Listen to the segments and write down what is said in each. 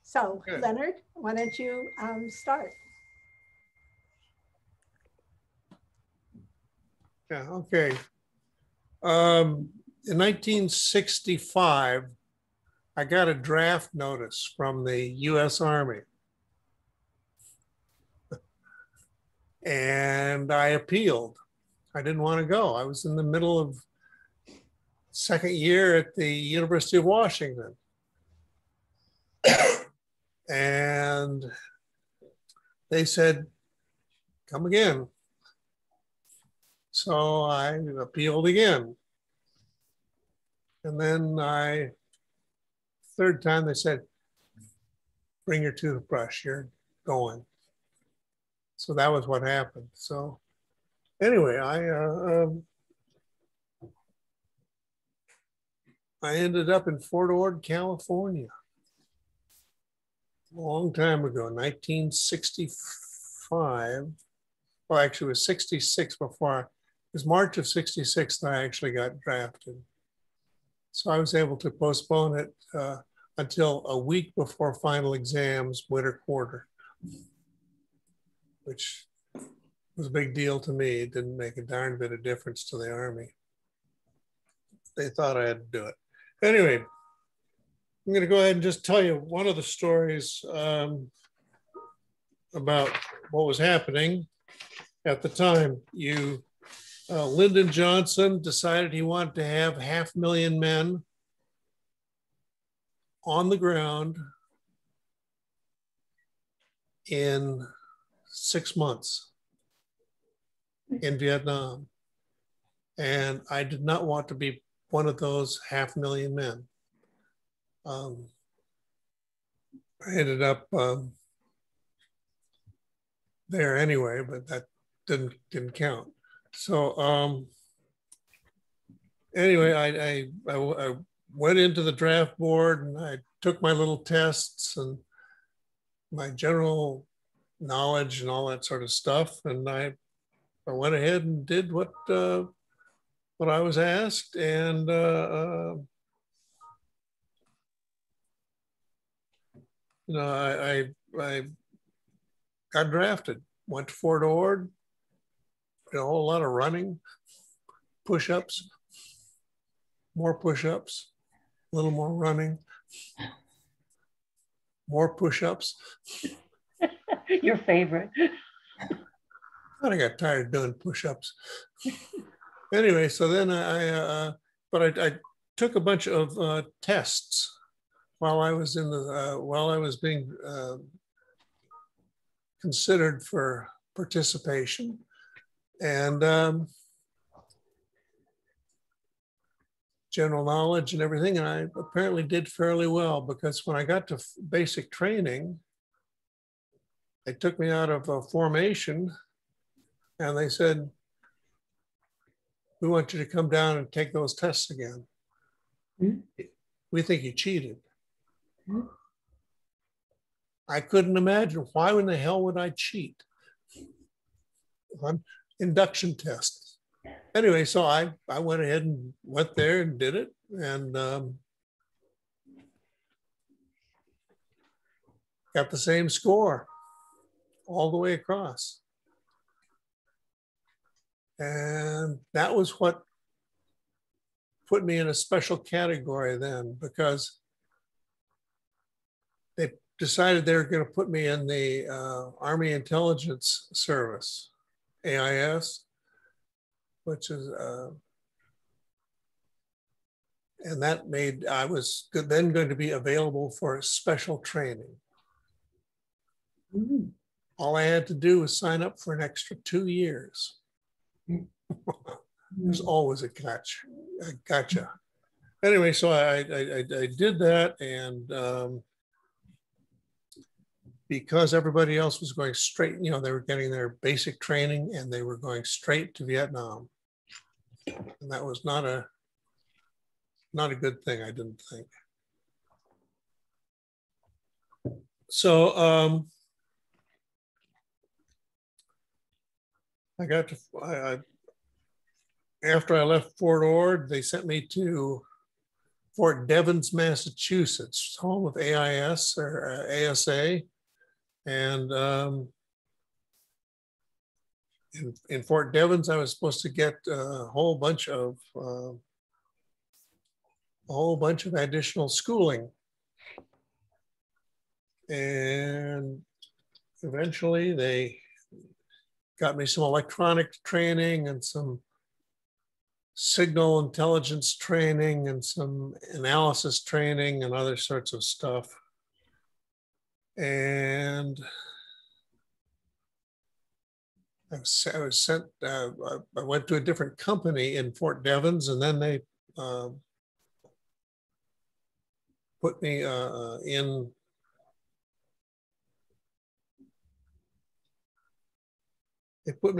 So Good. Leonard, why don't you start? Yeah, okay. In 1965, I got a draft notice from the U.S. Army. And I appealed. I didn't want to go. I was in the middle of second year at the University of Washington. And they said, come again. So I appealed again. And then third time they said, bring your toothbrush, you're going. So that was what happened. So anyway, I ended up in Fort Ord, California, a long time ago, 1965. Well, actually it was 66 before, it was March of 66 that I actually got drafted. So I was able to postpone it until a week before final exams, winter quarter, which was a big deal to me. It didn't make a darn bit of difference to the Army. They thought I had to do it. Anyway, I'm going to go ahead and just tell you one of the stories about what was happening at the time. Lyndon Johnson decided he wanted to have 500,000 men on the ground in 6 months in Vietnam. And I did not want to be one of those 500,000 men. I ended up there anyway, but that didn't count. So anyway, I went into the draft board and I took my little tests and my general knowledge and all that sort of stuff. And I went ahead and did what I was asked, and I got drafted. Went to Fort Ord, did a whole lot of running, push-ups, more push-ups, a little more running, more push-ups. Your favorite. I got tired of doing push-ups. Anyway, so then I took a bunch of tests while I was being considered for participation, and general knowledge and everything. And I apparently did fairly well, because when I got to basic training, they took me out of formation and they said, we want you to come down and take those tests again. Mm-hmm. We think you cheated. Mm-hmm. I couldn't imagine, why in the hell would I cheat on induction tests? Anyway, so I went ahead and went there and did it, and got the same score all the way across. And that was what put me in a special category then, because they decided they were going to put me in the Army Intelligence Service, AIS, which is, and that made, I was then going to be available for special training. Mm-hmm. All I had to do was sign up for an extra 2 years. There's always a catch, a gotcha. Anyway, so I did that, and because everybody else was going straight, they were getting their basic training and they were going straight to Vietnam, and that was not a good thing, I didn't think. So after I left Fort Ord, they sent me to Fort Devens, Massachusetts, home of AIS or ASA. And in Fort Devens, I was supposed to get a whole bunch of additional schooling. And eventually they got me some electronic training and some signal intelligence training and some analysis training and other sorts of stuff. And I was sent, I went to a different company in Fort Devens, and then they put me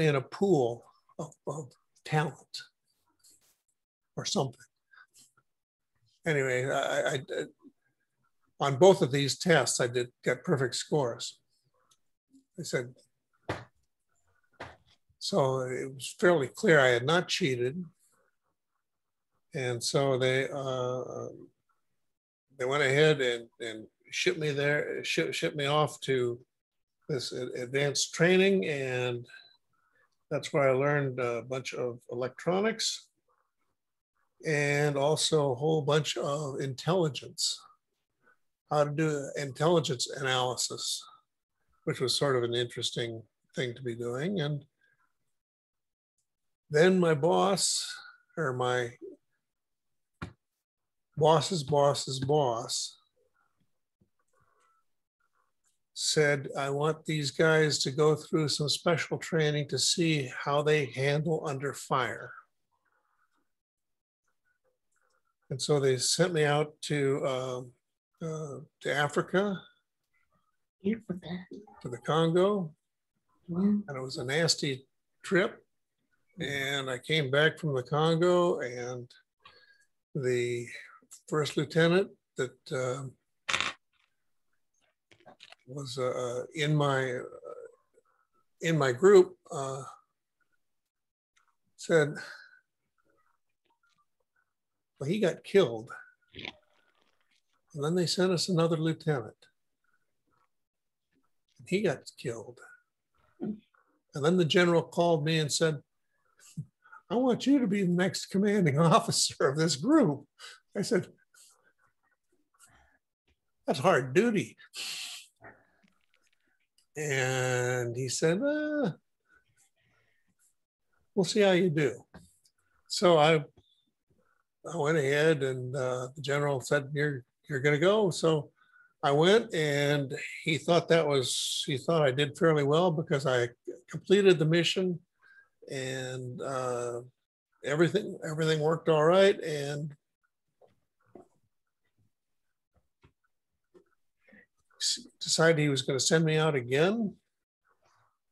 in a pool of talent or something. Anyway, I on both of these tests, I got perfect scores. I said, so it was fairly clear I had not cheated. And so they went ahead and shipped me there, shipped me off to this advanced training, and that's where I learned a bunch of electronics and also a whole bunch of intelligence, how to do intelligence analysis, which was sort of an interesting thing to be doing. And then my boss, or my boss's boss's boss, said, I want these guys to go through some special training to see how they handle under fire. And so they sent me out to Africa, to the Congo, and it was a nasty trip. And I came back from the Congo, and the first lieutenant that was in my group said, well, he got killed. And then they sent us another lieutenant. And he got killed. And then the general called me and said, I want you to be the next commanding officer of this group. I said, that's hard duty. And he said, we'll see how you do. So I went ahead, and the general said, you're going to go. So I went, and he thought I did fairly well because I completed the mission, and everything worked all right. And decided he was going to send me out again,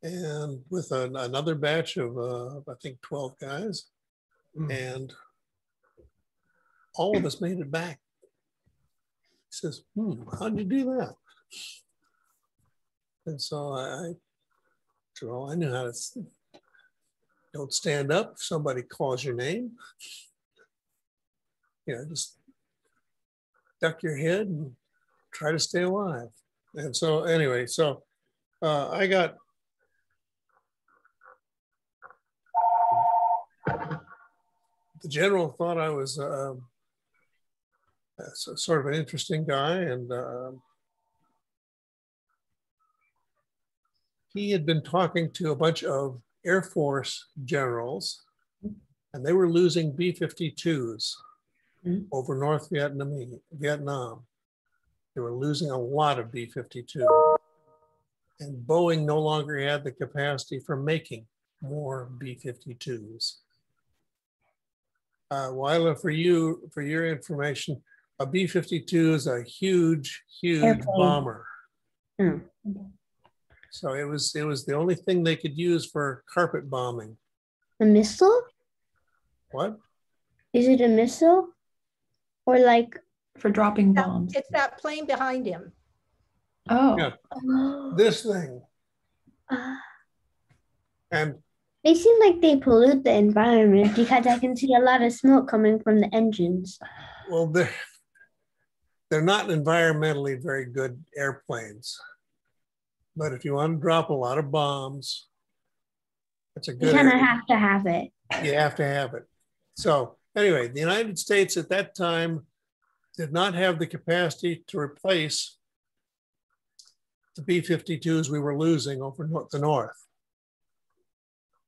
and with another batch of I think 12 guys, and all of us made it back. He says, how'd you do that? And so I knew how to. Don't stand up if somebody calls your name. Just duck your head and try to stay alive. And so anyway, I got the general thought I was sort of an interesting guy, and he had been talking to a bunch of Air Force generals, and they were losing B52s over North Vietnam. They were losing a lot of B52. And Boeing no longer had the capacity for making more B52s. Wyla, for your information, a B52 is a huge bomber. So it was the only thing they could use for carpet bombing. A missile? What? Is it a missile? Or like for dropping bombs? It's that plane behind him. Oh. Yeah. This thing. And they seem like they pollute the environment because I can see a lot of smoke coming from the engines. Well, they're not environmentally very good airplanes. But if you want to drop a lot of bombs, it's a You good kind of area. have to have it. You have to have it. So anyway, the United States at that time did not have the capacity to replace the B52s we were losing over the north.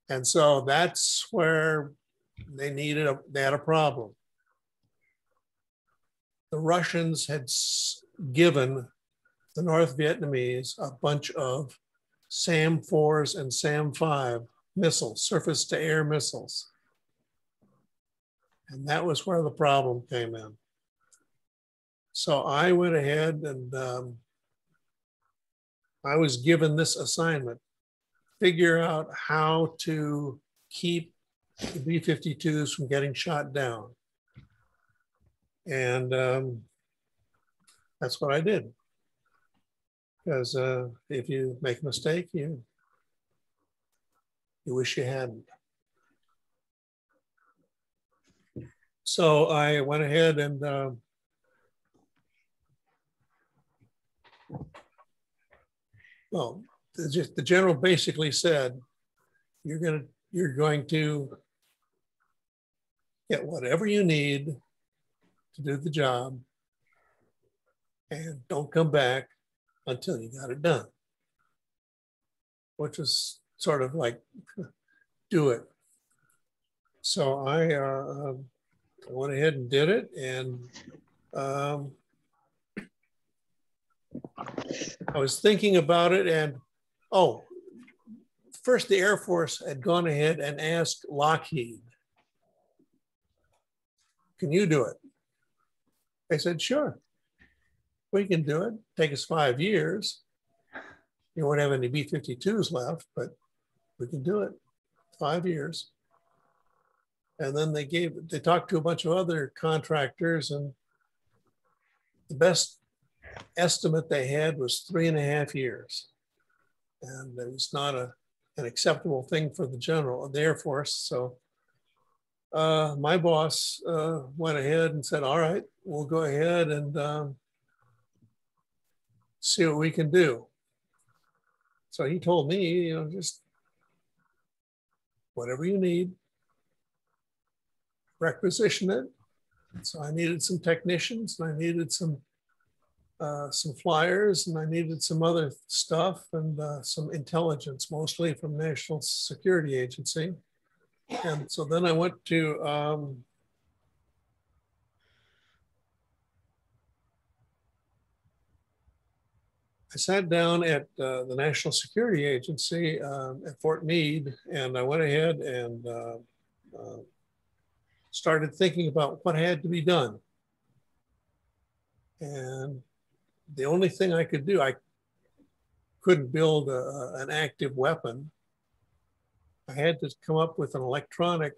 And so that's where they had a problem. The Russians had given the North Vietnamese a bunch of SAM-4s and SAM-5 missiles, surface to air missiles. And that was where the problem came in. So I went ahead and I was given this assignment, figure out how to keep the B-52s from getting shot down. And that's what I did. Because if you make a mistake, you wish you hadn't. So I went ahead and well, the general basically said, you're going to get whatever you need to do the job, and don't come back until you got it done. Which is sort of like, do it. So I went ahead and did it, and I was thinking about it, and first the Air Force had gone ahead and asked Lockheed, can you do it? They said, sure, we can do it. Take us 5 years. You won't have any B-52s left, but we can do it. 5 years. And then they talked to a bunch of other contractors, and the best estimate they had was 3.5 years. And it was not an acceptable thing for the Air Force. So my boss went ahead and said, all right, we'll go ahead and see what we can do. So he told me, just whatever you need, requisition it. So I needed some technicians, and I needed some flyers, and I needed some other stuff, and some intelligence, mostly from National Security Agency. And so then I went to I sat down at the National Security Agency at Fort Meade, and I went ahead and started thinking about what had to be done. And the only thing I could do, I couldn't build an active weapon. I had to come up with an electronic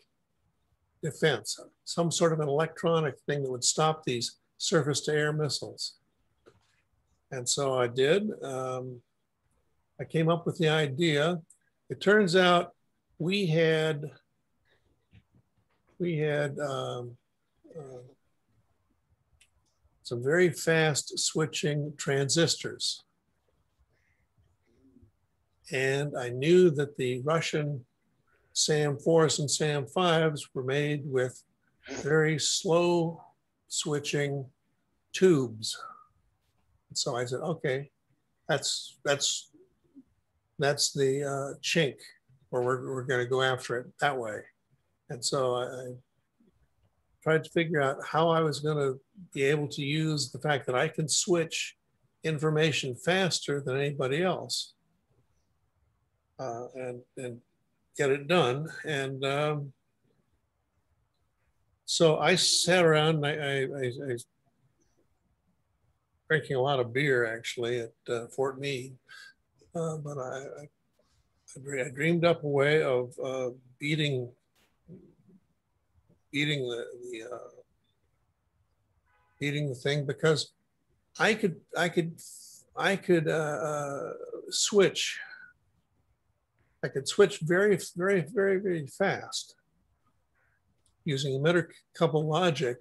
defense, some sort of an electronic thing that would stop these surface to air missiles. And so I did. I came up with the idea. It turns out we had some very fast switching transistors. And I knew that the Russian SAM-4s and SAM-5s were made with very slow switching tubes. So I said, okay, that's the chink, or we're going to go after it that way. And so I tried to figure out how I was going to be able to use the fact that I can switch information faster than anybody else, and get it done. And so I sat around, and I drinking a lot of beer actually at Fort Meade, but I dreamed up a way of beating the thing, because I could switch. I could switch very, very, very, very fast using emitter couple logic.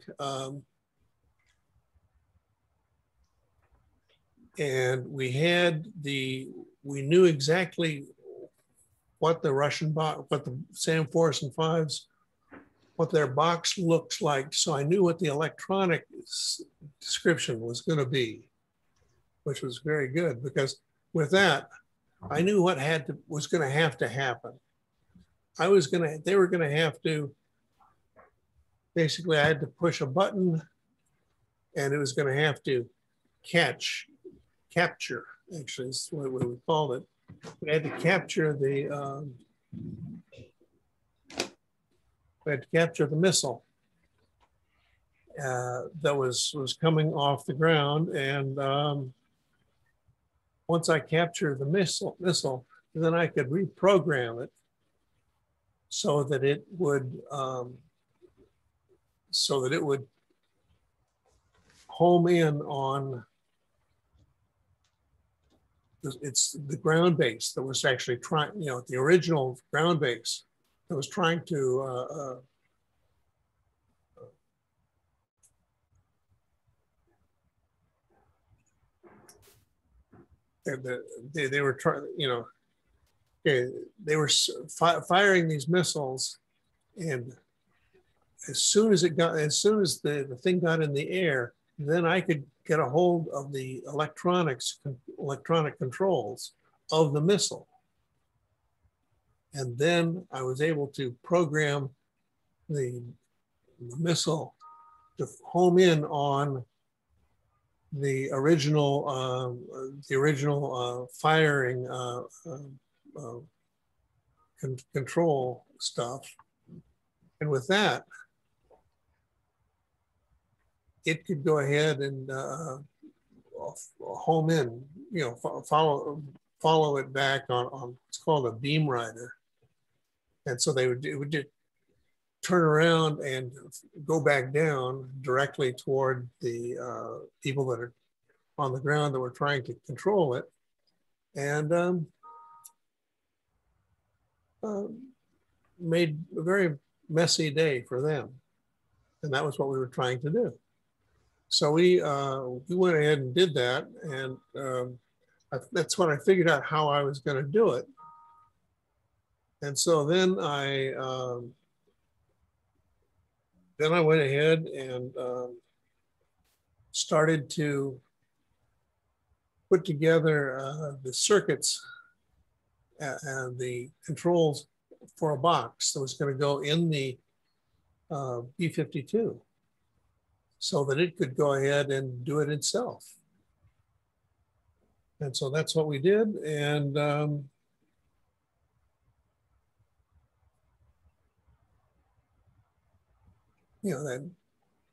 And we knew exactly what the Russian box, what the SAM 4s and 5s, what their box looks like. So I knew what the electronic description was going to be, which was very good, because with that, I knew what was going to have to happen. They were going to have to, basically I had to push a button and it was going to have to capture, actually is what we called it. We had to capture the missile that was coming off the ground. And once I captured the missile, then I could reprogram it so that it would home in on it's the ground base that was actually trying, the original ground base that was trying to they were trying, they were firing these missiles, and as soon as the thing got in the air, then I could get a hold of the electronic controls of the missile. And then I was able to program the missile to home in on the original firing control stuff. And with that, it could go ahead and home in, follow it back on it's called a beam rider. And so it would just turn around and go back down directly toward the people that are on the ground that were trying to control it. And made a very messy day for them. And that was what we were trying to do. So we went ahead and did that. And that's when I figured out how I was going to do it. And so then I went ahead and started to put together the circuits and the controls for a box that was going to go in the B52 so that it could go ahead and do it itself. And so that's what we did. And that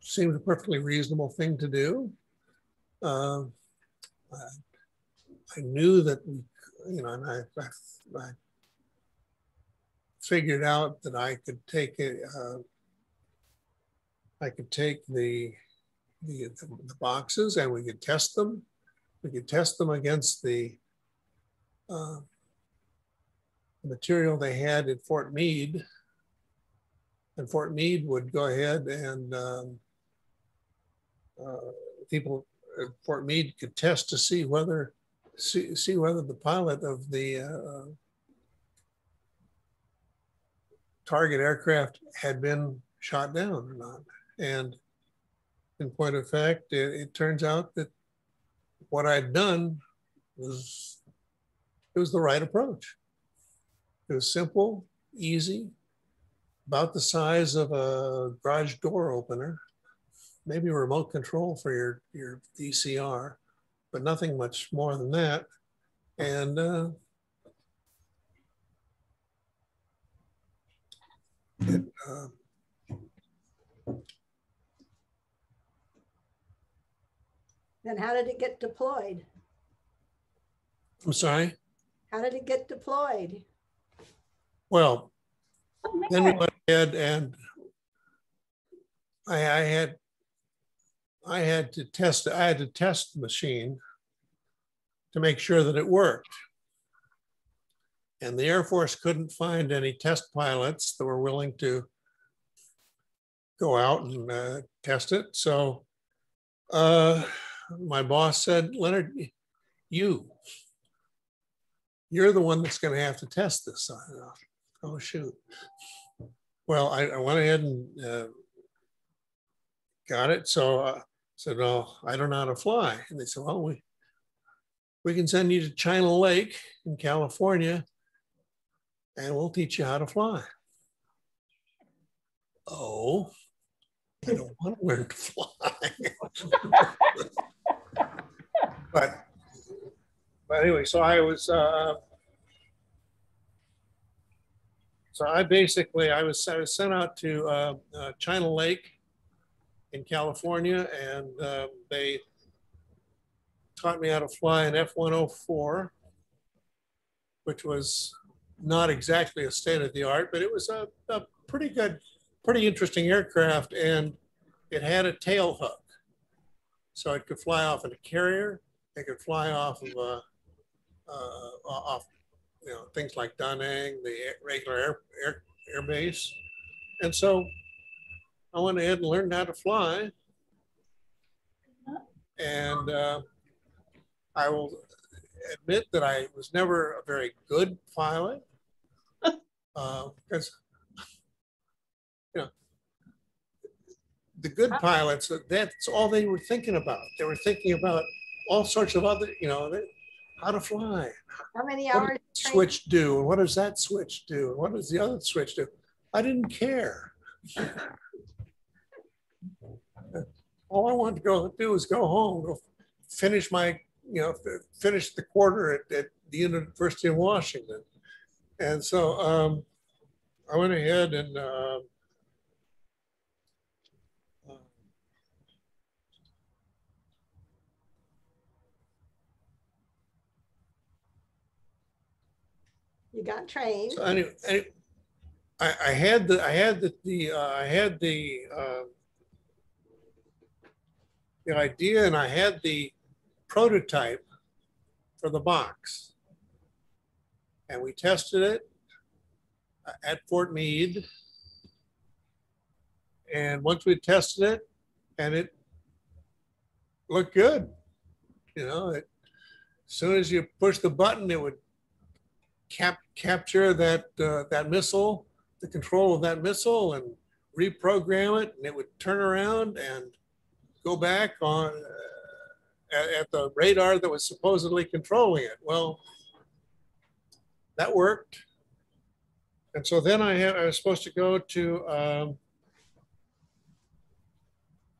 seemed a perfectly reasonable thing to do. I knew that, and I figured out that I could take it. I could take the boxes and we could test them. We could test them against the material they had at Fort Meade. And Fort Meade would go ahead and people at Fort Meade could test to see whether the pilot of the target aircraft had been shot down or not. And in point of fact, it turns out that what I'd done was the right approach. It was simple, easy, about the size of a garage door opener, maybe a remote control for your VCR, but nothing much more than that. And Then how did it get deployed? I'm sorry? How did it get deployed? Well, then we went ahead and I had to test the machine to make sure that it worked. And the Air Force couldn't find any test pilots that were willing to go out and test it. So my boss said, Leonard, you're the one that's going to have to test this. Oh, shoot. Well, I went ahead and got it. So I said, no, I don't know how to fly. And they said, well, we can send you to China Lake in California and we'll teach you how to fly. Oh, I don't want to learn to fly. but anyway, so I was, so I basically, I was sent out to China Lake in California, and they taught me how to fly an F-104, which was not exactly a state of the art, but it was a pretty good, pretty interesting aircraft, and it had a tail hook. So it could fly off of a carrier, it could fly off of things like Da Nang, the regular air base. And so I went ahead and learned how to fly. And I will admit that I was never a very good pilot because, the good pilots, that's all they were thinking about. They were thinking about all sorts of other, how to fly. How many What hours? does that switch do? And what does that switch do? And what does the other switch do? I didn't care. All I wanted to go do was go home, go finish my, finish the quarter at the University of Washington. And so I went ahead and You got trained. so anyway, I had the idea, and I had the prototype for the box, and we tested it at Fort Meade. And once we tested it, and it looked good, as soon as you push the button, it would capture that missile, the control of that missile, and reprogram it, and it would turn around and go back on at the radar that was supposedly controlling it. Well, that worked. And so then I was supposed to go to,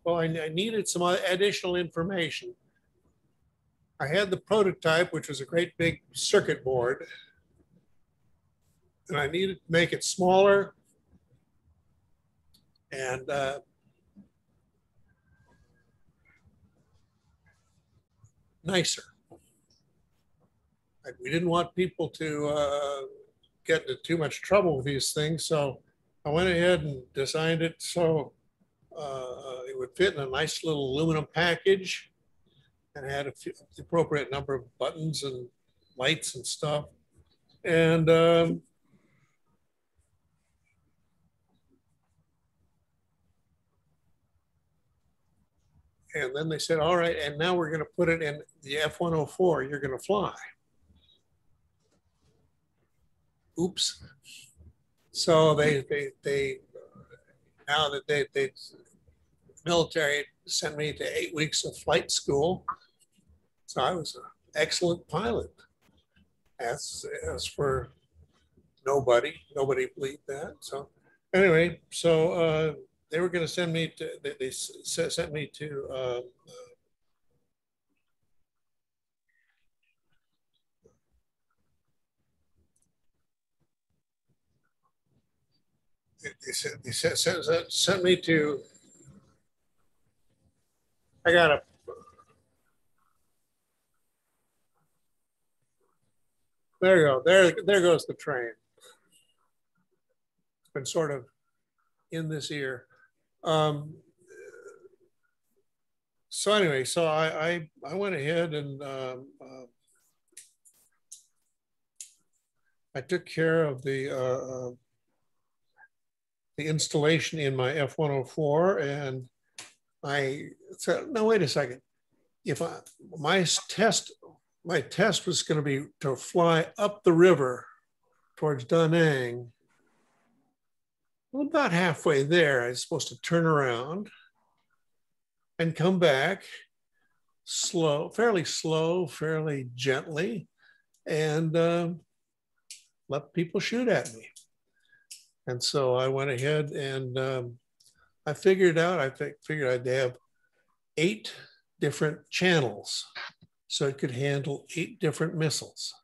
I needed some additional information. I had the prototype, which was a great big circuit board, and I needed to make it smaller and nicer. We didn't want people to get into too much trouble with these things, so I went ahead and designed it so it would fit in a nice little aluminum package and had the appropriate number of buttons and lights and stuff. And then they said, all right, and now we're going to put it in the F-104, you're going to fly. Oops. So they now that they military sent me to 8 weeks of flight school. So I was an excellent pilot. As for nobody believed that. So anyway, so they were going to send me to, they sent me to they sent me to, I got a, there you go, there goes the train. It's been sort of in this ear. So anyway, so I went ahead and I took care of the installation in my F-104, and I said, no, wait a second. If my test my test was going to be to fly up the river towards Da Nang. Well, about halfway there, I was supposed to turn around and come back slow, fairly gently, and let people shoot at me. And so I went ahead and I figured I'd have 8 different channels, so it could handle 8 different missiles.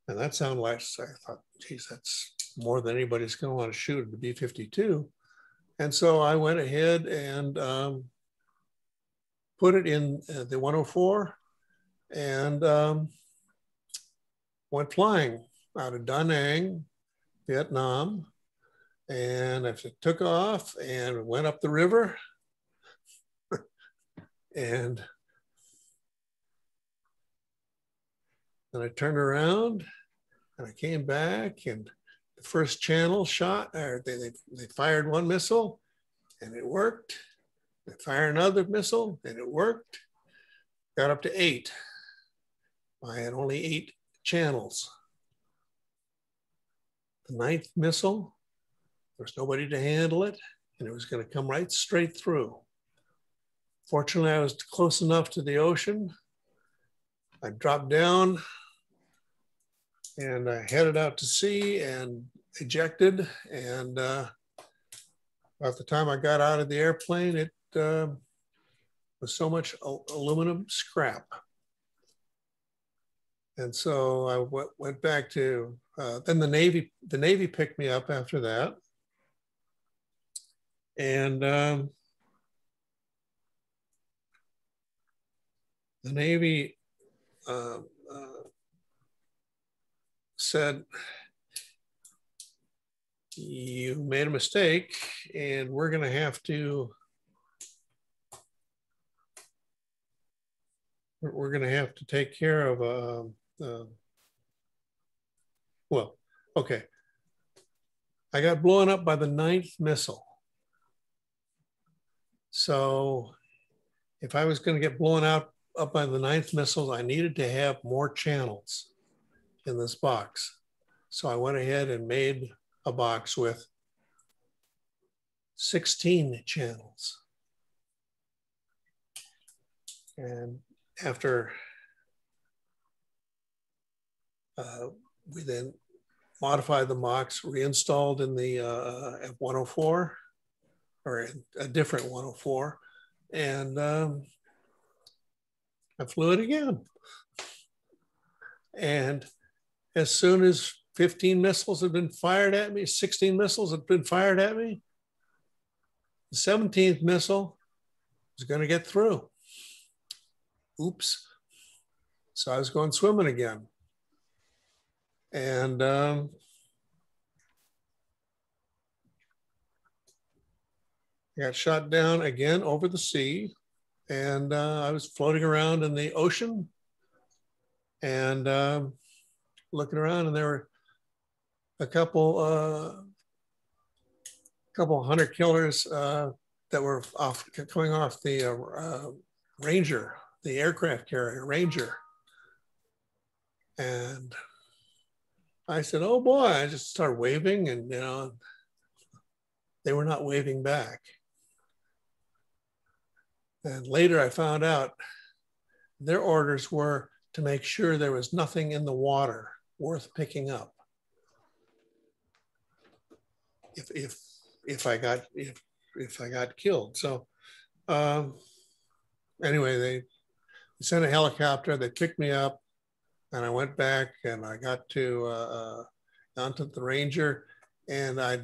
And that sounded like, I thought, geez, that's more than anybody's going to want to shoot at the B-52. And so I went ahead and put it in the 104 and went flying out of Da Nang, Vietnam. And I took off and went up the river. And then I turned around and I came back, and the first channel shot, or they fired 1 missile and it worked. They fired another missile and it worked. Got up to 8. I had only 8 channels. The 9th missile, there was nobody to handle it, and it was going to come right straight through. Fortunately, I was close enough to the ocean. I dropped down and I headed out to sea and ejected. And by the time I got out of the airplane, it was so much aluminum scrap. And so I went back to, then the Navy picked me up after that. And the Navy said, you made a mistake and we're going to have to, take care of well, okay. I got blown up by the 9th missile. So if I was going to get blown up by the 9th missiles, I needed to have more channels in this box. So I went ahead and made a box with 16 channels. And after we then modified the box, reinstalled in the F-104, or a different 104, and I flew it again. And as soon as 15 missiles had been fired at me, 16 missiles had been fired at me, the 17th missile was going to get through. Oops. So I was going swimming again. And got shot down again over the sea. And I was floating around in the ocean and looking around, and there were a couple hunter killers that were coming off the Ranger, the aircraft carrier Ranger. And I said, oh boy, I just started waving, and they were not waving back. And later I found out their orders were to make sure there was nothing in the water worth picking up if I got killed. So anyway, they sent a helicopter, they picked me up, and I went back and I got to onto the Ranger, and I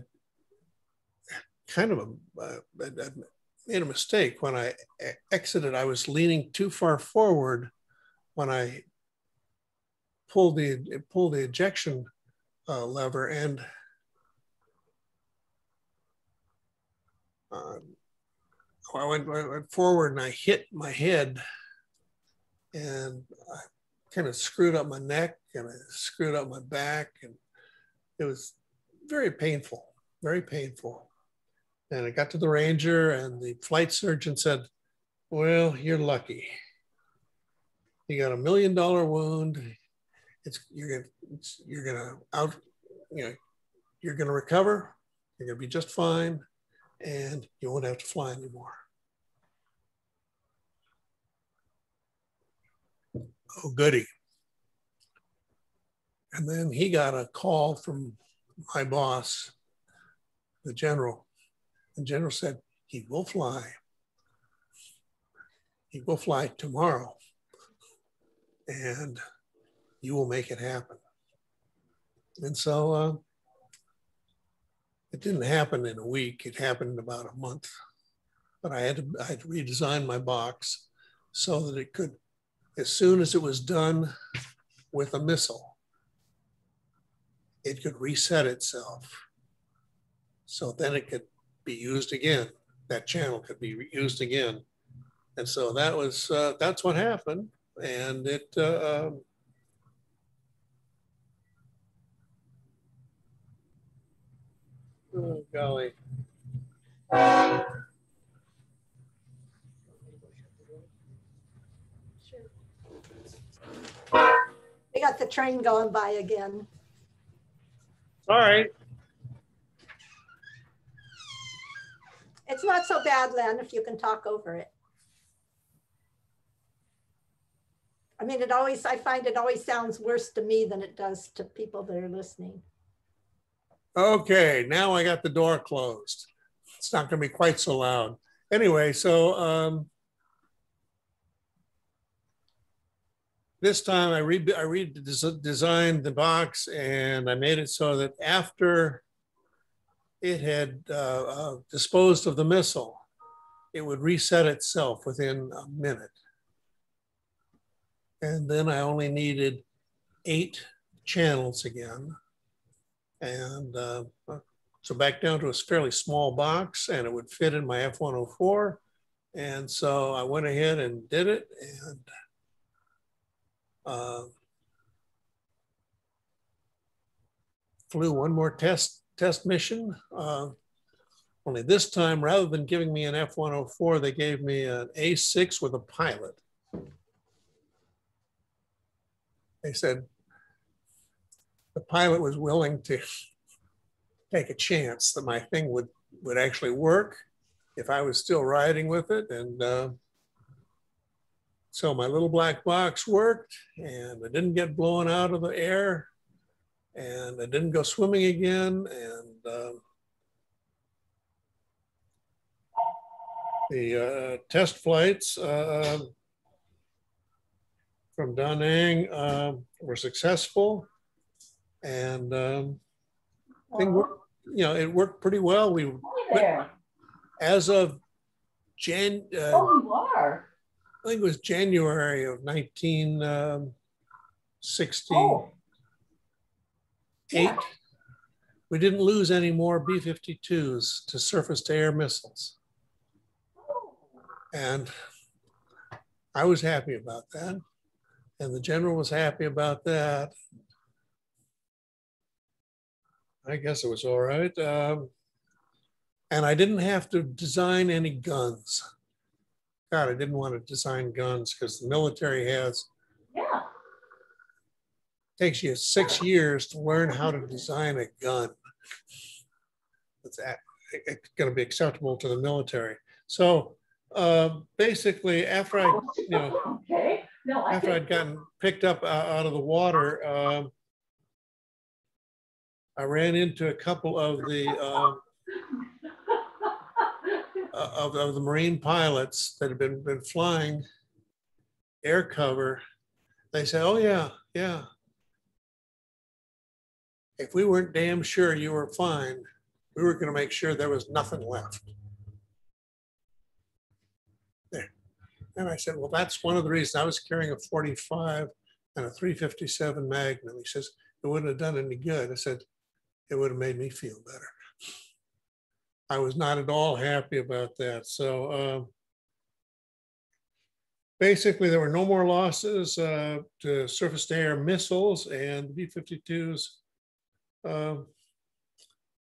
kind of made a mistake. When I exited, I was leaning too far forward when I pulled the ejection lever, and I went forward and I hit my head, and I kind of screwed up my neck and I screwed up my back, and it was very painful, very painful. And I got to the Ranger, and the flight surgeon said, well, you're lucky. You got $1 million wound. You're gonna recover. You're gonna be just fine, and you won't have to fly anymore. Oh, goody. And then he got a call from my boss, the general. The general said, he will fly. He will fly tomorrow, and you will make it happen. And so it didn't happen in a week. It happened in about a month. But I had to redesign my box so that it could, as soon as it was done with a missile, it could reset itself. So then it could be used again. That channel could be used again. And so that was, that's what happened. And it, oh, golly. We got the train going by again. All right. It's not so bad, Len, if you can talk over it. I mean, I find it always sounds worse to me than it does to people that are listening. Okay, now I got the door closed. It's not going to be quite so loud. Anyway, so this time I redesigned the box, and I made it so that after it had disposed of the missile, it would reset itself within a minute. And then I only needed 8 channels again. And so back down to a fairly small box, and it would fit in my F-104. And so I went ahead and did it, and flew one more test mission. Only this time, rather than giving me an F-104, they gave me an A6 with a pilot. They said the pilot was willing to take a chance that my thing would actually work if I was still riding with it. And so my little black box worked, and I didn't get blown out of the air, and I didn't go swimming again. And the test flights from Da Nang were successful, and thing worked, it worked pretty well. We, as of I think it was January of 1968. We didn't lose any more B52s to surface-to-air missiles, and I was happy about that. And the general was happy about that. I guess it was all right. And I didn't have to design any guns. God, I didn't want to design guns because the military takes you 6 years to learn how to design a gun. It's going to be acceptable to the military. So basically, after I, after I'd gotten picked up out of the water, I ran into a couple of the of the Marine pilots that had been flying air cover. They said, "Oh yeah, yeah. If we weren't damn sure you were fine, we were going to make sure there was nothing left." There. And I said, well, that's one of the reasons. I was carrying a 45 and a 357 Magnum. He says, it wouldn't have done any good. I said, it would have made me feel better. I was not at all happy about that. So basically, there were no more losses to surface-to-air missiles, and the B-52s, they're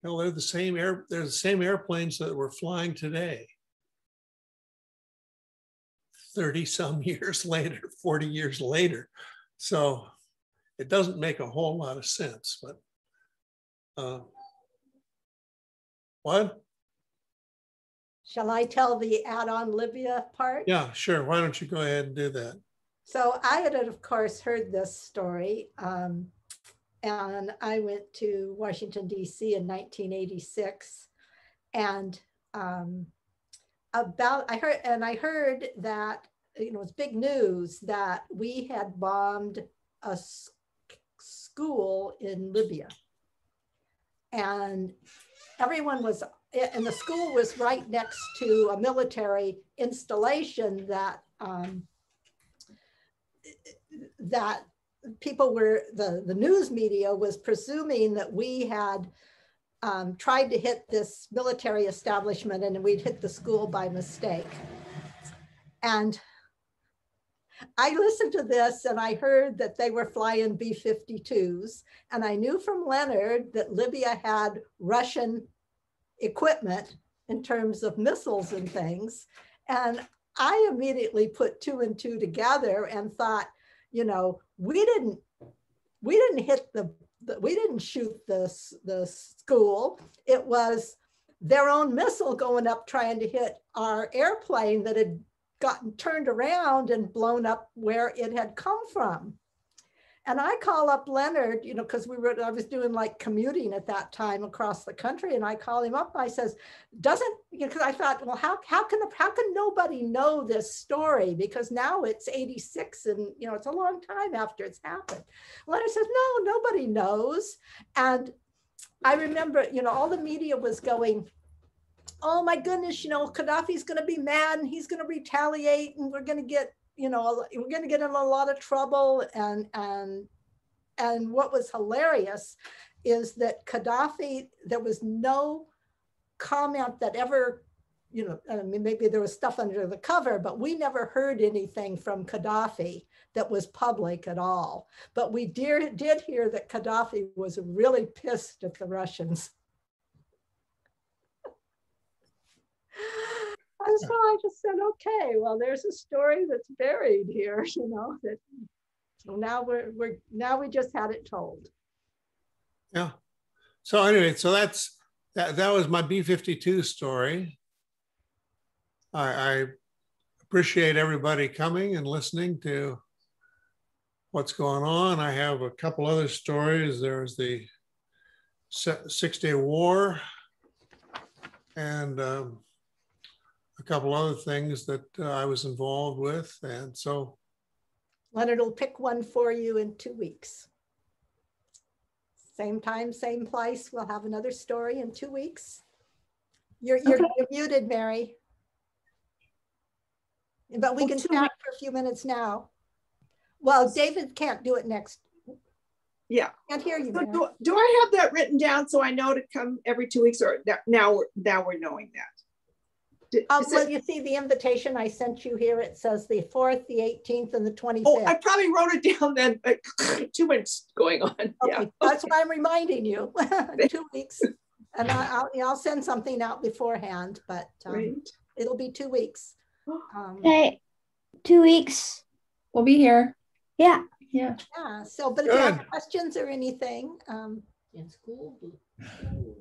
the same airplanes that were flying today. 30 some years later, 40 years later. So it doesn't make a whole lot of sense, but what? Shall I tell the add-on Libya part? Yeah, sure. Why don't you go ahead and do that? So I had, of course, heard this story, and I went to Washington, D.C. in 1986, and I heard that, you know, it was big news that we had bombed a school in Libya, and everyone was, and the school was right next to a military installation that that people were, the news media was presuming that we had tried to hit this military establishment and we'd hit the school by mistake. And I listened to this and I heard that they were flying B52s. And I knew from Leonard that Libya had Russian equipment in terms of missiles and things. And I immediately put two and two together and thought, you know, we didn't hit we didn't shoot the school. It was their own missile going up trying to hit our airplane that had gotten turned around and blown up where it had come from. And I call up Leonard, you know, because I was doing like commuting at that time across the country, and I call him up. I says, because I thought, well, how can nobody know this story? Because now it's 86, and you know, it's a long time after it's happened. Leonard says, no, nobody knows. And I remember, you know, all the media was going, oh my goodness, you know, Gaddafi's going to be mad and he's going to retaliate, and we're going to get, you know, we're going to get in a lot of trouble. And what was hilarious is that Gaddafi, there was no comment that ever, you know, I mean, maybe there was stuff under the cover, but we never heard anything from Gaddafi that was public at all. But we did hear that Gaddafi was really pissed at the Russians. And so I just said, okay, well, there's a story that's buried here, you know, that now we just had it told. Yeah. So anyway, so that was my B-52 story. I appreciate everybody coming and listening to what's going on. I have a couple other stories. There's the 6-Day War, and a couple other things that I was involved with. And so Leonard will pick one for you in 2 weeks. Same time, same place. We'll have another story in 2 weeks. You're muted, Mary. But we can chat for a few minutes now. Well, David can't do it next. Yeah. Can't hear you. So do I have that written down so I know to come every 2 weeks, or now we're knowing that? Well, you see the invitation I sent you here. It says the 4th, the 18th, and the 25th. Oh, I probably wrote it down then, but too much going on. Okay, yeah. that's why I'm reminding you. 2 weeks, and I'll send something out beforehand, but it'll be 2 weeks. Okay, 2 weeks. We'll be here. Yeah. Yeah. Yeah. So, but if you have questions or anything, it's cool.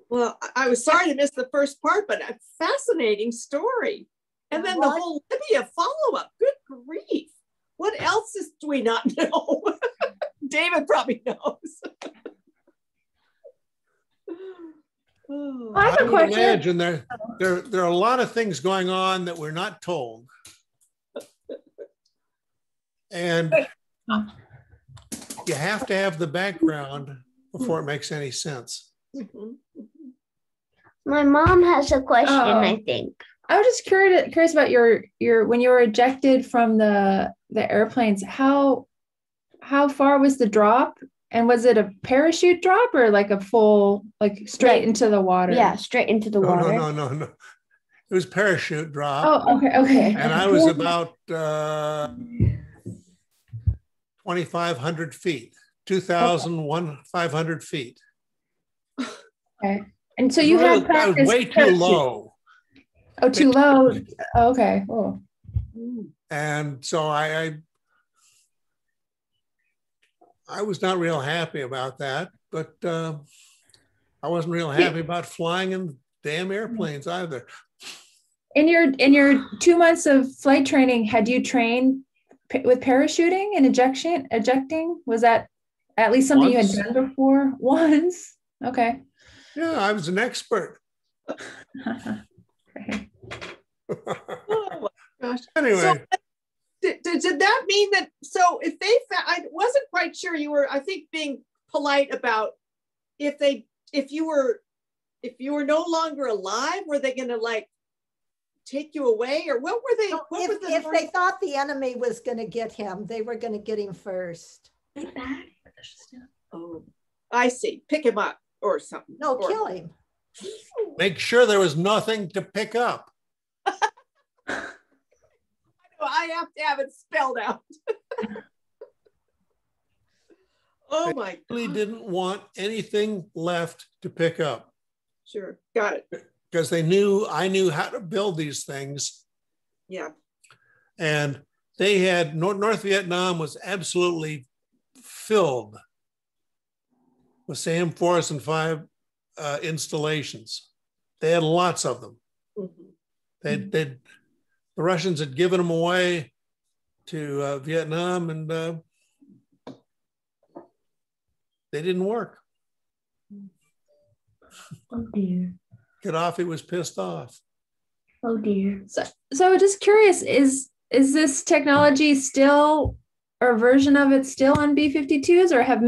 Well, I was sorry to miss the first part, but a fascinating story. And then the whole Libya follow-up. Good grief. What else do we not know? David probably knows. I have a question. Imagine there are a lot of things going on that we're not told. And you have to have the background before it makes any sense. My mom has a question, I think. I was just curious about your when you were ejected from the airplanes, how far was the drop? And was it a parachute drop or like a full, like straight into the water? Yeah, straight into the water. No. It was parachute drop. Oh, okay. And I was about 2,500 feet, 2,500 feet. Okay. And so you had practice. That was way too low. Oh, too low. Okay. Oh. And so I was not real happy about that, but I wasn't real happy about flying in damn airplanes either. In your 2 months of flight training, had you trained with parachuting and ejecting? Was that at least something you had done before? Once? Okay. Yeah, I was an expert. Great. Oh my gosh. Anyway. So, did that mean that, so if they found, I wasn't quite sure, you were, I think, being polite about if you were no longer alive, were they going to like take you away, or what were they? No, if they thought the enemy was going to get him, they were going to get him first. Oh, I see. Pick him up or something. No, kill him. Make sure there was nothing to pick up. I have to have it spelled out. Oh my God. They really didn't want anything left to pick up. Sure, got it. Because I knew how to build these things. Yeah. And they had, North Vietnam was absolutely filled with SAM 4s and 5 installations. They had lots of them. The Russians had given them away to Vietnam, and they didn't work. Oh dear. Gaddafi was pissed off. Oh dear. So just curious, is this technology still, or a version of it still on B52s, or has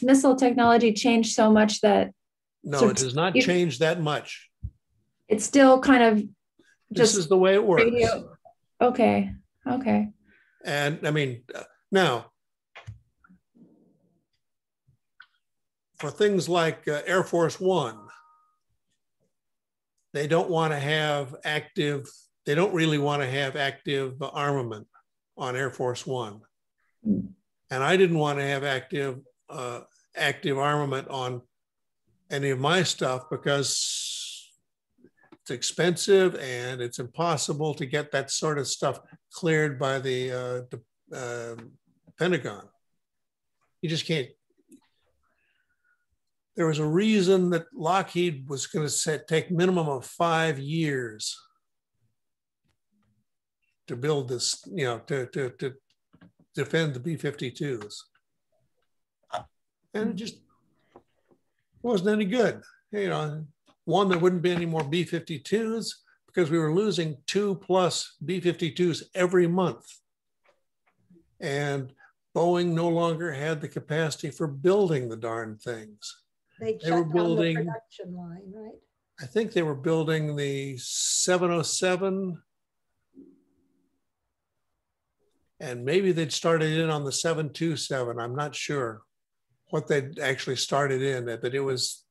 missile technology changed so much that? No, it has not changed that much. It's still kind of just, this is the way it works. Radio. Okay. And I mean, now, for things like Air Force One, they don't want to have active, they don't really want to have active armament on Air Force One. And I didn't want to have active armament on any of my stuff because it's expensive and it's impossible to get that sort of stuff cleared by the Pentagon. You just can't. There was a reason that Lockheed was going to take minimum of 5 years to build this, to defend the B-52s. And it just wasn't any good. One, there wouldn't be any more B-52s because we were losing 2+ B-52s every month. And Boeing no longer had the capacity for building the darn things. They were building the production line, right? I think they were building the 707, and maybe they'd started in on the 727. I'm not sure what they'd actually started in, but it was,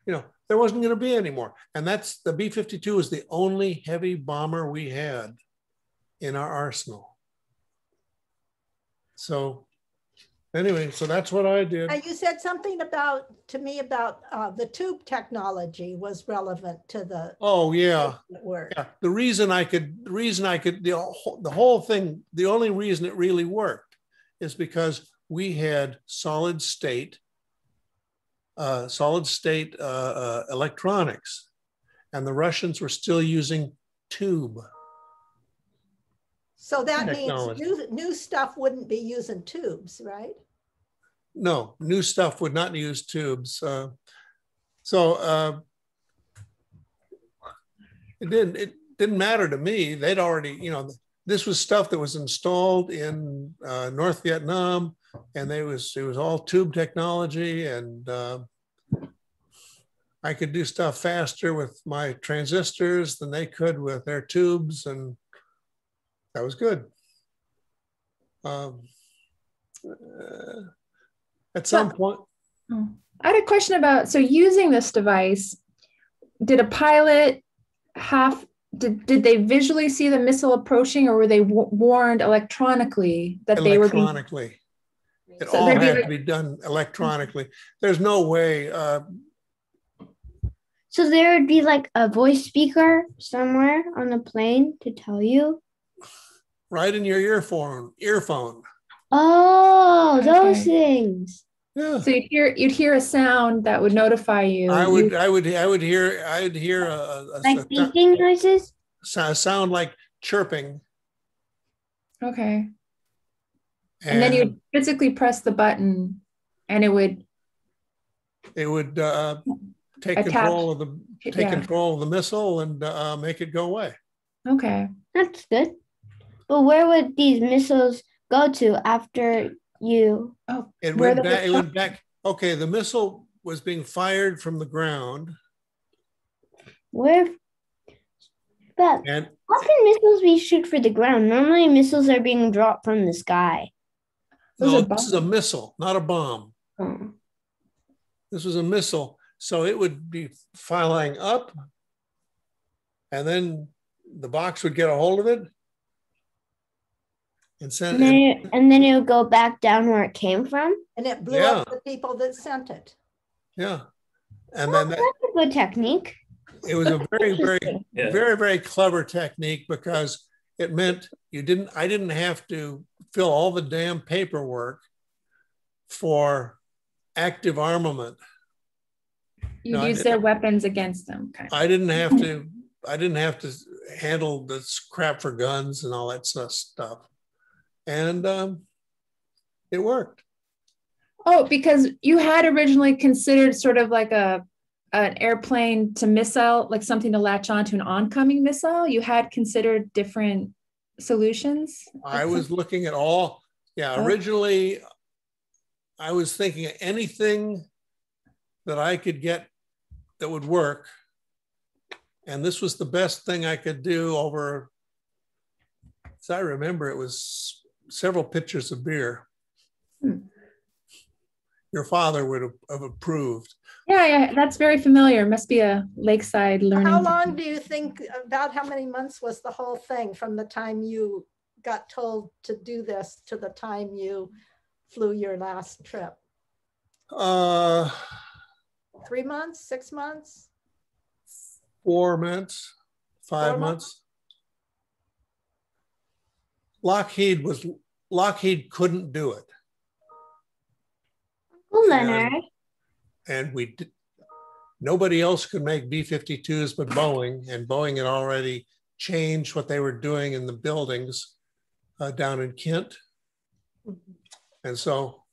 there wasn't going to be any more. And that's, the B-52 was the only heavy bomber we had in our arsenal. So anyway, so that's what I did. And you said something to me about the tube technology was relevant to the. Oh yeah. Work. Yeah. The whole thing, the only reason it really worked is because we had solid state electronics, and the Russians were still using tube. So that means new stuff wouldn't be using tubes, right? No, new stuff would not use tubes. It didn't matter to me. They'd already, this was stuff that was installed in North Vietnam, and it was all tube technology, and I could do stuff faster with my transistors than they could with their tubes, and that was good. At some point. I had a question about, so using this device, did a pilot did they visually see the missile approaching, or were they warned electronically that they were being? Electronically. It all had to be done electronically. There's no way. So there would be like a voice speaker somewhere on the plane to tell you. Right in your earphone. Oh, those Okay. things. Yeah. So you'd hear a sound that would notify you. I would hear Like beeping noises? a sound like chirping. Okay. And then you'd physically press the button and it would take attach. control of the missile and make it go away. Okay. That's good. But where would these missiles go to after you? Oh, It where went they back. were It went back. Okay, the missile was being fired from the ground, Where? But and how can missiles be shoot for the ground? Normally missiles are being dropped from the sky. Those no, are this is a missile, not a bomb. Oh. This was a missile, so it would be flying up, and then the box would get a hold of it and send it. And then it would go back down where it came from. And it blew up the people that sent it. Yeah, and then That's a good technique. it was a very clever technique because it meant I didn't have to fill all the damn paperwork for active armament. You'd use their weapons against them. Kind of. I didn't have to handle this crap for guns and all that stuff. And it worked. Oh, because you had originally considered sort of like an airplane to missile, like something to latch onto an oncoming missile. You had considered different solutions. I was looking at all. Yeah, originally I was thinking of anything that I could get that would work. And this was the best thing I could do over, as I remember, it was several pitchers of beer. Your father would have approved. Yeah, that's very familiar. Must be a lakeside learning. How long do you think, about how many months was the whole thing from the time you got told to do this to the time you flew your last trip? 3 months, 6 months? 4 months, 5 4 months. Lockheed couldn't do it. Oh, Leonard. And nobody else could make B52s but Boeing, and Boeing had already changed what they were doing in the buildings down in Kent. And so,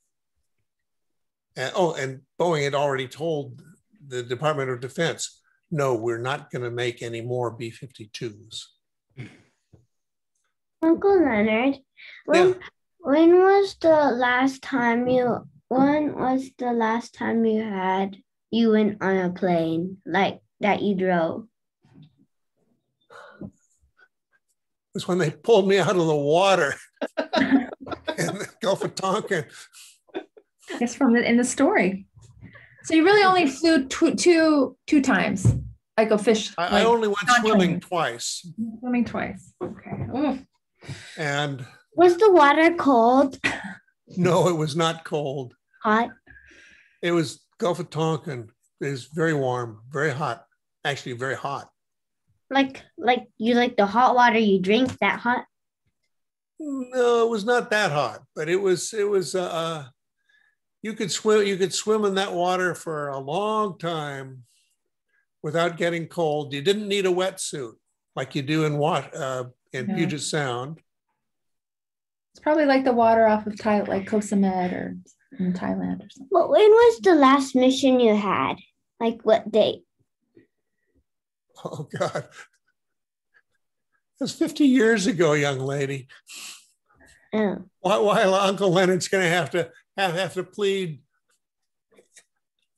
and Boeing had already told the Department of Defense, no, we're not going to make any more B52s. Uncle Leonard, when was the last time you went on a plane like that you drove? It was when they pulled me out of the water in the Gulf of Tonkin. Yes, in the story. So you really only flew two times, like a fish. I only went swimming twice. Swimming twice. Okay. Oof. And was the water cold? No, it was not cold. Hot? It was Gulf of Tonkin. It was very warm, very hot. Actually, very hot. Like you like the hot water you drink that hot? No, it was not that hot, but it was you could swim in that water for a long time without getting cold. You didn't need a wetsuit like you do in Puget Sound. It's probably like the water off of like Koh Samet or in Thailand or something. But when was the last mission you had? Like what date? Oh God, it was 50 years ago, young lady. Oh. Why Uncle Leonard's going to have to plead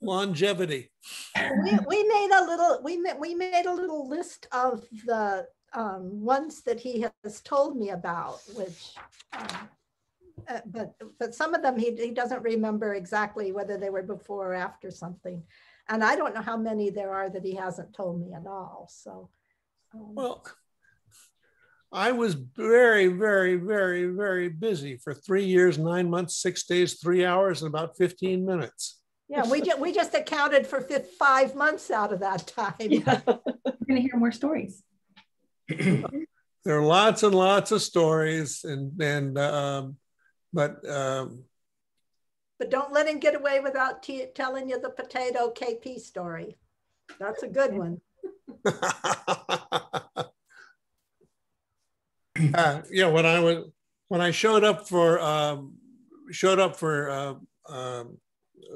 longevity? We made a little list of the ones that he has told me about, which but some of them he doesn't remember exactly whether they were before or after something, and I don't know how many there are that he hasn't told me at all. So well, I was very, very, very, very busy for 3 years, 9 months, 6 days, 3 hours, and about 15 minutes. Yeah, we just accounted for 5 months out of that time. Yeah. We're going to hear more stories. There are lots and lots of stories, but don't let him get away without telling you the potato KP story. That's a good one. Yeah, when I showed up for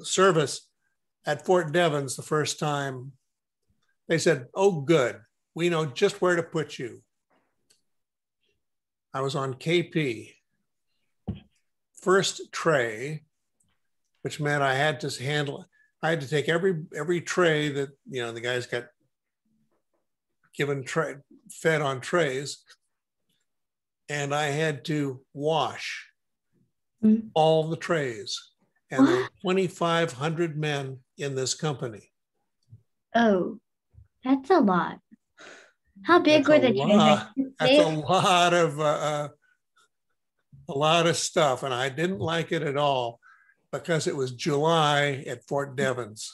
service at Fort Devens the first time, they said, "Oh, good, we know just where to put you." I was on KP, first tray, which meant I had to take every tray that, the guys got given fed on trays, and I had to wash all the trays. And there were 2,500 men in this company. Oh, that's a lot. How big were the trays? That's a lot of stuff, and I didn't like it at all because it was July at Fort Devens.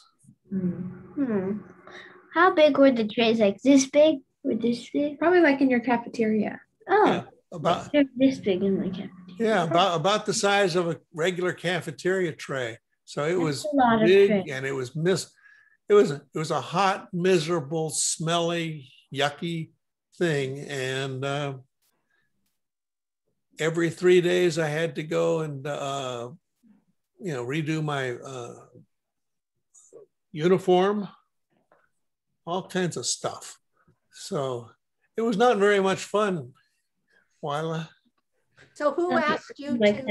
How big were the trays? Like this big or this big? Probably like in your cafeteria. Oh, Yeah, about this big in my cafeteria. Yeah, about the size of a regular cafeteria tray. So it was a lot of big, trays. and it was a hot, miserable, smelly, yucky thing. And every 3 days I had to go and redo my uniform, all kinds of stuff. So it was not very much fun, Wyla. So who asked you like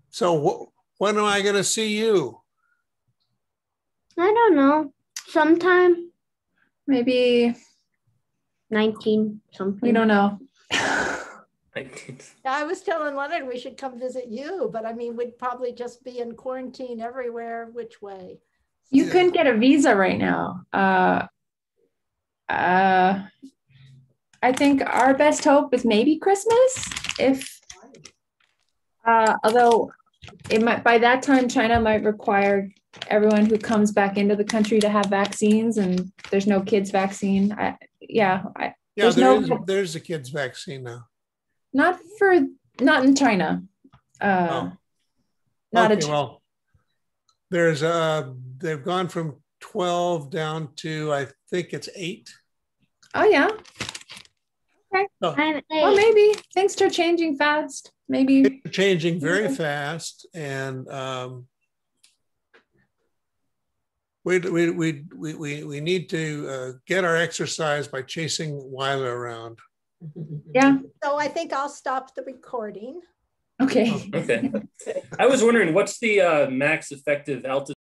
So when am I going to see you? I don't know. Sometime. Maybe 19 something. we don't know. I was telling Leonard we should come visit you, but I mean, we'd probably just be in quarantine everywhere. Which way? You couldn't get a visa right now. I think our best hope is maybe Christmas. Although it might, by that time, China might require everyone who comes back into the country to have vaccines, and there's no kids vaccine. There's a kids vaccine now. Not in China. Not okay, well, there's they've gone from 12 down to, I think it's 8. Oh yeah. Okay. So, well, maybe things are changing fast. Maybe changing very fast, and we need to get our exercise by chasing Wyla around. Yeah. So I think I'll stop the recording. Okay. Okay. I was wondering, what's the max effective altitude